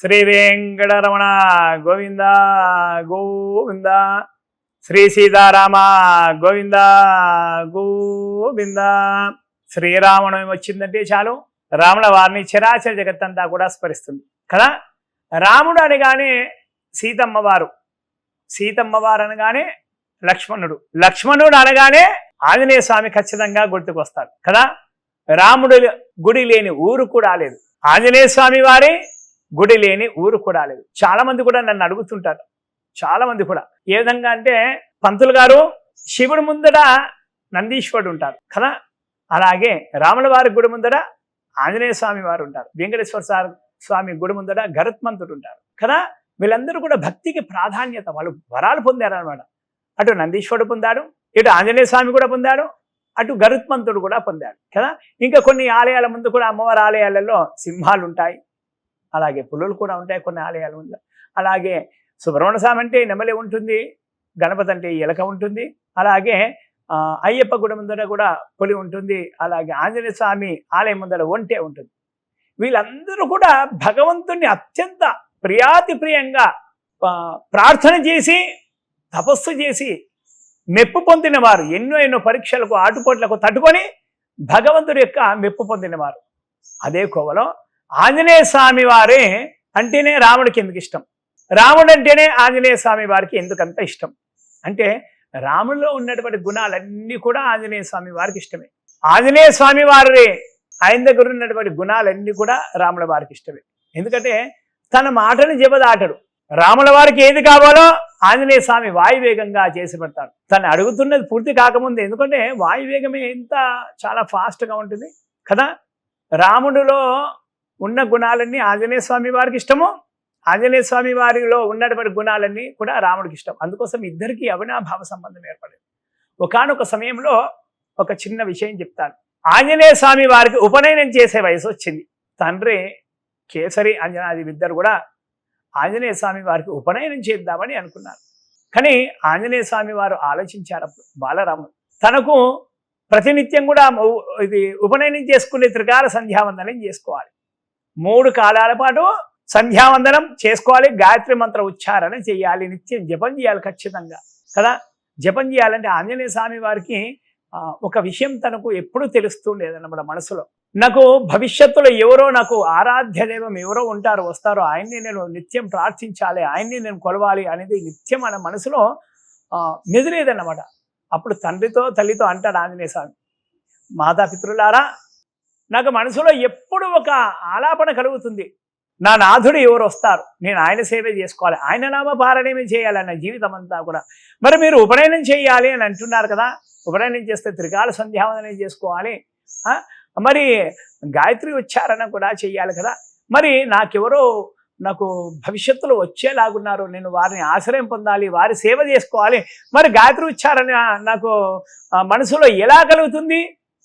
శ్రీ వెంకటరమణ గోవింద గోవింద. శ్రీ సీతారామ గోవింద గోవింద. శ్రీరామనవమి వచ్చిందంటే చాలు రాముల వారిని చరాచర జగత్తంతా కూడా స్మరిస్తుంది కదా. రాముడు అనగానే సీతమ్మవారు, సీతమ్మవారు అనగానే లక్ష్మణుడు, లక్ష్మణుడు అనగానే ఆంజనేయ స్వామి ఖచ్చితంగా గుర్తుకొస్తాడు కదా. రాముడు గుడి లేని ఊరు కూడా లేదు, ఆంజనేయ స్వామి వారి గుడి లేని ఊరు కూడా లేదు. చాలా మంది కూడా నన్ను అడుగుతుంటారు, చాలా మంది కూడా ఏ విధంగా అంటే, పంతులు గారు శివుడి ముందర నందీశ్వరుడు ఉంటారు కదా, అలాగే రాముల వారి గుడి ముందర ఆంజనేయ స్వామి వారు ఉంటారు, వెంకటేశ్వర స్వామి గుడి ముందర గరుత్మంతుడు ఉంటారు కదా. వీళ్ళందరూ కూడా భక్తికి ప్రాధాన్యత, వాళ్ళు వరాలు పొందారు అనమాట. అటు నందీశ్వరుడు పొందాడు, ఇటు ఆంజనేయ స్వామి కూడా పొందాడు, అటు గరుత్మంతుడు కూడా పొందాడు కదా. ఇంకా కొన్ని ఆలయాల ముందు కూడా అమ్మవారి ఆలయాలలో సింహాలు ఉంటాయి, అలాగే పులులు కూడా ఉంటాయి కొన్ని ఆలయాల ముందు. అలాగే సుబ్రహ్మణ్య స్వామి అంటే నెమలి ఉంటుంది, గణపతి అంటే ఎలక ఉంటుంది, అలాగే అయ్యప్ప గుడి ముందర కూడా పులి ఉంటుంది, అలాగే ఆంజనేయ స్వామి ఆలయం ముందర ఒంటె ఉంటుంది. వీళ్ళందరూ కూడా భగవంతుణ్ణి అత్యంత ప్రియాతి ప్రియంగా ప్రార్థన చేసి తపస్సు చేసి మెప్పు పొందిన వారు, ఎన్నో ఎన్నో పరీక్షలకు ఆటుపోట్లకు తట్టుకొని భగవంతుడి యొక్క మెప్పు పొందినవారు. అదే కోవలో ఆంజనేయ స్వామి వారే అంటేనే రాముడికి ఎందుకు ఇష్టం, రాముడు అంటేనే ఆంజనేయ స్వామి వారికి ఎందుకంత ఇష్టం అంటే, రాముడిలో ఉన్నటువంటి గుణాలన్నీ కూడా ఆంజనేయ స్వామి వారికి ఇష్టమే. ఆంజనేయ స్వామి వారి ఆయన దగ్గర ఉన్నటువంటి గుణాలన్నీ కూడా రాముల వారికి ఇష్టమే. ఎందుకంటే తన మాటని జబదాటడు. రాముల వారికి ఏది కావాలో ఆంజనేయ స్వామి వాయువేగంగా చేసి పెడతాడు. తను అడుగుతున్నది పూర్తి కాకముందు, ఎందుకంటే వాయువేగమే ఎంత చాలా ఫాస్ట్గా ఉంటుంది కదా. రాముడిలో ఉన్న గుణాలన్నీ ఆంజనేయ స్వామి వారికి ఇష్టము, ఆంజనేయ స్వామి వారిలో ఉన్నటువంటి గుణాలన్నీ కూడా రాముడికి ఇష్టం. అందుకోసం ఇద్దరికీ అవినాభావ సంబంధం ఏర్పడింది. ఒకానొక సమయంలో ఒక చిన్న విషయం చెప్తాను. ఆంజనేయ స్వామి వారికి ఉపనయనం చేసే వయసు వచ్చింది. తండ్రి కేసరి అంజనాది ఇద్దరు కూడా ఆంజనేయ స్వామి వారికి ఉపనయనం చేద్దామని అనుకున్నారు. కానీ ఆంజనేయ స్వామి వారు ఆలోచించారు, అప్పుడు బాలరాముడు తనకు ప్రతినిత్యం కూడా ఇది ఉపనయనం చేసుకునే త్రికాల సంధ్యావందనం చేసుకోవాలి, 3 కాలాల పాటు సంధ్యావందనం చేసుకోవాలి, గాయత్రి మంత్ర ఉచ్చారణ చేయాలి, నిత్యం జపం చేయాలి ఖచ్చితంగా కదా. జపం చేయాలంటే ఆంజనేయ స్వామి వారికి ఒక విషయం తనకు ఎప్పుడూ తెలుస్తుండేదన్నమాట మనసులో. నాకు భవిష్యత్తులో ఎవరో, నాకు ఆరాధ్య దైవం ఎవరో ఉంటారు, వస్తారో, ఆయన్ని నేను నిత్యం ప్రార్థించాలి, ఆయన్ని నేను కొలవాలి అనేది నిత్యం మన మనసులో మెదిలేదన్నమాట. అప్పుడు తండ్రితో తల్లితో అంటాడు ఆంజనేయ స్వామి, మాతాపితృలారా, నాకు మనసులో ఎప్పుడు ఒక ఆలాపన కలుగుతుంది, నా నాథుడు ఎవరు వస్తారు, నేను ఆయన సేవ చేసుకోవాలి, ఆయన నామపారాయణమే చేయాలన్న జీవితం అంతా కూడా. మరి మీరు ఉపనయనం చేయాలి అని అంటున్నారు కదా, ఉపనయనం చేస్తే త్రికాల సంధ్యావందనం చేసుకోవాలి, మరి గాయత్రి ఉచ్చారణ కూడా చెయ్యాలి కదా. మరి నాకు భవిష్యత్తులో వచ్చేలాగున్నారు, నేను వారిని ఆశ్రయం పొందాలి, వారి సేవ చేసుకోవాలి, మరి గాయత్రి ఉచ్చారణ నాకు మనసులో ఎలా కలుగుతుంది,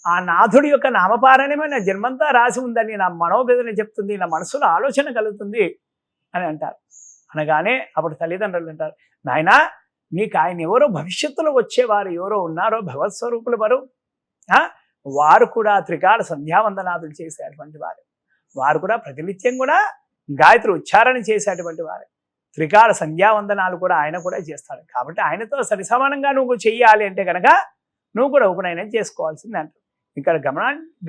ఆ నాథుడి యొక్క నామపారాయణమే నా జన్మంతా రాసి ఉందని నా మనోవేదన చెప్తుంది, నా మనసులో ఆలోచన కలుగుతుంది అని అంటారు. అనగానే అప్పుడు తల్లిదండ్రులు అంటారు, నాయనా, నీకు ఆయన ఎవరో భవిష్యత్తులో వచ్చేవారు ఎవరో ఉన్నారో, భగవత్ స్వరూపులు వారు కూడా త్రికాల సంధ్యావందనాదులు చేసేటువంటి వారు కూడా ప్రతినిత్యం కూడా గాయత్రి ఉచ్చారణ చేసేటువంటి వారు, త్రికాల సంధ్యావందనాలు కూడా ఆయన కూడా చేస్తాడు. కాబట్టి ఆయనతో సరిసమానంగా నువ్వు చెయ్యాలి అంటే కనుక నువ్వు కూడా ఉపనయనం చేసుకోవాల్సింది అంటారు. ఇక్కడ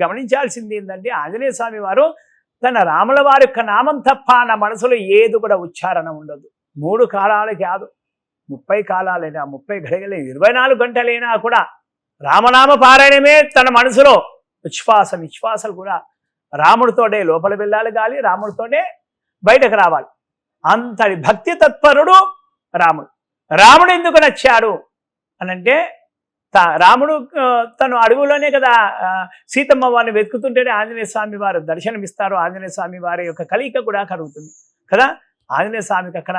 గమనించాల్సింది ఏంటంటే, ఆంజనేయ స్వామి వారు తన రాముల వారి యొక్క నామం తప్ప నా మనసులో ఏది కూడా ఉచ్చారణ ఉండదు. 3 కాలాలు కాదు, 30 కాలాలైనా, 30 గడియలైనా, 24 గంటలైనా కూడా రామనామ పారాయణమే తన మనసులో నిశ్వాసలు కూడా రాముడితోనే లోపల వెళ్ళాలి, గాలి రాముడితోనే బయటకు రావాలి. అంతటి భక్తి తత్పరుడు రాముడు. రాముడు ఎందుకు నచ్చాడు అనంటే, రాముడు తను అడవులోనే కదా సీతమ్మ వారిని వెతుకుతుంటేనే ఆంజనేయ స్వామి వారు దర్శనమిస్తారు, ఆంజనేయ స్వామి వారి యొక్క కలయిక కూడా కలుగుతుంది కదా. ఆంజనేయ స్వామికి అక్కడ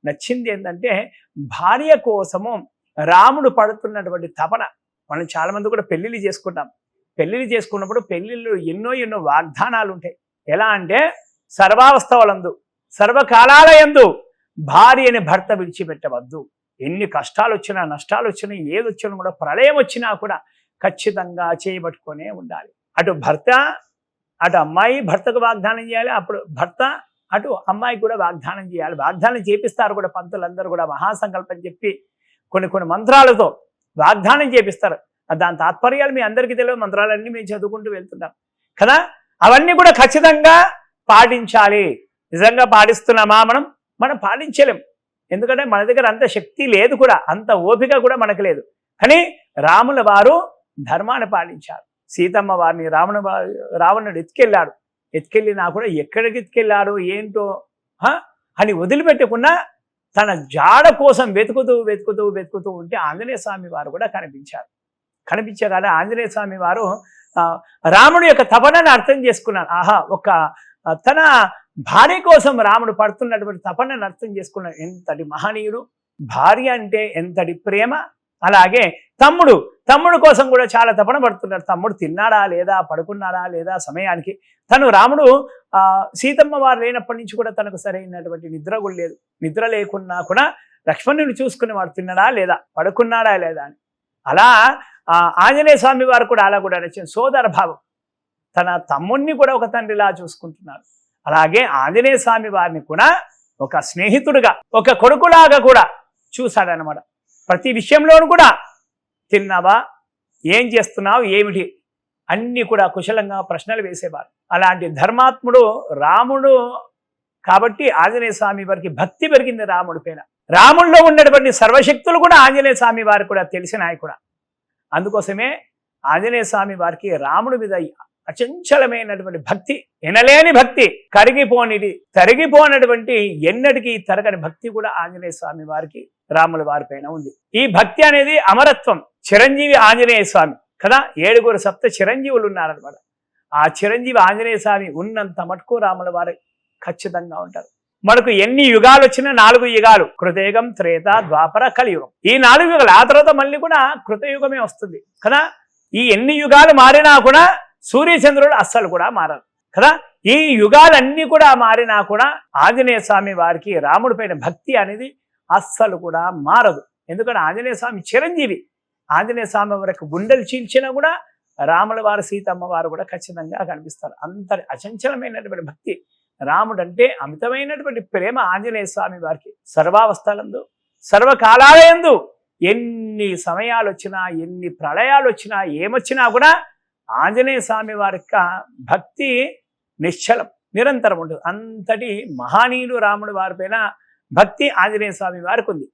నచ్చింది ఏంటంటే, భార్య కోసము రాముడు పడుతున్నటువంటి తపన. మనం చాలా మంది కూడా పెళ్లిళ్ళు చేసుకుంటాం, పెళ్లిళ్ళు చేసుకున్నప్పుడు పెళ్లిళ్ళు ఎన్నో వాగ్దానాలు ఉంటాయి. ఎలా అంటే, సర్వావస్థలందు సర్వకాలాల యందు భార్యని భర్త విడిచిపెట్టవద్దు, ఎన్ని కష్టాలు వచ్చినా నష్టాలు వచ్చినా ఏది వచ్చినా కూడా, ప్రళయం వచ్చినా కూడా ఖచ్చితంగా చేయబట్టుకొనే ఉండాలి. అటు భర్త, అటు అమ్మాయి భర్తకు వాగ్దానం చేయాలి, అప్పుడు భర్త అటు అమ్మాయికి కూడా వాగ్దానం చేయాలి. వాగ్దానం చేపిస్తారు కూడా పంతులందరూ కూడా, మహాసంకల్పం చెప్పి కొన్ని మంత్రాలతో వాగ్దానం చేపిస్తారు. దాని తాత్పర్యాలు మీ అందరికీ తెలియదు, మంత్రాలన్నీ మేము చదువుకుంటూ వెళ్తున్నాం కదా. అవన్నీ కూడా ఖచ్చితంగా పాటించాలి. నిజంగా పాటిస్తున్నామా? మనం పాటించలేం. ఎందుకంటే మన దగ్గర అంత శక్తి లేదు కూడా, అంత ఓపిక కూడా మనకు లేదు. కానీ రాముల వారు ధర్మాన్ని పాటించారు. సీతమ్మ వారిని రావణుడు ఎత్తుకెళ్ళినా కూడా ఎక్కడికి ఎత్తుకెళ్ళాడు ఏంటో అని వదిలిపెట్టకుండా తన జాడ కోసం వెతుకుతూ ఉంటే ఆంజనేయ స్వామి వారు కూడా కనిపించగానే ఆంజనేయ స్వామి వారు రాముడి యొక్క తపనని అర్థం చేసుకున్నాడు. తన భార్య కోసం రాముడు పడుతున్నటువంటి తపనని అర్థం చేసుకున్నాడు. ఎంతటి మహనీయుడు, భార్య అంటే ఎంతటి ప్రేమ. అలాగే తమ్ముడు కోసం కూడా చాలా తపన పడుతున్నాడు. తమ్ముడు తిన్నాడా లేదా, పడుకున్నాడా లేదా సమయానికి. రాముడు సీతమ్మ వారు లేనప్పటి నుంచి కూడా తనకు సరైనటువంటి నిద్ర కూడా లేదు. నిద్ర లేకున్నా కూడా లక్ష్మణుని చూసుకుని వాడు తిన్నాడా లేదా, పడుకున్నాడా లేదా అని. అలా ఆంజనేయ స్వామి వారు కూడా అలా కూడా నచ్చింది. సోదర భావం, తన తమ్ముణ్ణి కూడా ఒక తండ్రిలా చూసుకుంటున్నారు. అలాగే ఆంజనేయ స్వామి వారిని కూడా ఒక స్నేహితుడుగా, ఒక కొడుకులాగా కూడా చూశాడనమాట. ప్రతి విషయంలోనూ కూడా తిన్నావా, ఏం చేస్తున్నావు, ఏమిటి అన్నీ కూడా కుశలంగా ప్రశ్నలు వేసేవారు. అలాంటి ధర్మాత్ముడు రాముడు కాబట్టి ఆంజనేయ స్వామి వారికి భక్తి పెరిగింది రాముడి పైన. రాముడిలో ఉన్నటువంటి సర్వశక్తులు కూడా ఆంజనేయ స్వామి వారికి కూడా తెలిసినాయి కూడా. అందుకోసమే ఆంజనేయ స్వామి వారికి రాముడి మీద అచంచలమైనటువంటి భక్తి, ఎనలేని భక్తి, తరిగిపోనటువంటి ఎన్నటికీ తరగని భక్తి కూడా ఆంజనేయ స్వామి వారికి రాముల వారి పైన ఉంది. ఈ భక్తి అనేది అమరత్వం. చిరంజీవి ఆంజనేయ స్వామి కదా, 7 సప్త చిరంజీవులు ఉన్నారనమాట. ఆ చిరంజీవి ఆంజనేయ స్వామి ఉన్నంత మటుకు రాముల వారు ఖచ్చితంగా ఉంటారు. మనకు ఎన్ని యుగాలు వచ్చినా 4 యుగాలు, కృతయుగం, త్రేత, ద్వాపర, కలియుగం. ఈ 4 యుగాలు, ఆ తర్వాత మళ్ళీ కూడా కృతయుగమే వస్తుంది కదా. ఈ ఎన్ని యుగాలు మారినా కూడా సూర్యచంద్రుడు అస్సలు కూడా మారరు కదా. ఈ యుగాలన్నీ కూడా మారినా కూడా ఆంజనేయ స్వామి వారికి రాముడి పైన భక్తి అనేది అస్సలు కూడా మారదు. ఎందుకంటే ఆంజనేయ స్వామి చిరంజీవి. ఆంజనేయ స్వామి వారికి గుండెలు చీల్చినా కూడా రాముల వారు, సీతమ్మ వారు కూడా ఖచ్చితంగా కనిపిస్తారు. అంత అచంచలమైనటువంటి భక్తి. రాముడు అంటే అమితమైనటువంటి ప్రేమ ఆంజనేయ స్వామి వారికి. సర్వావస్థలందు, సర్వకాలాలయందు ఎన్ని సమయాలు వచ్చినా, ఎన్ని ప్రళయాలు వచ్చినా, ఏమొచ్చినా కూడా ఆంజనేయ స్వామి వారి యొక్క భక్తి నిశ్చలం, నిరంతరం ఉంటుంది. అంతటి మహానీయుడు రాముడి వారి పైన భక్తి ఆంజనేయ స్వామి వారికి ఉంది.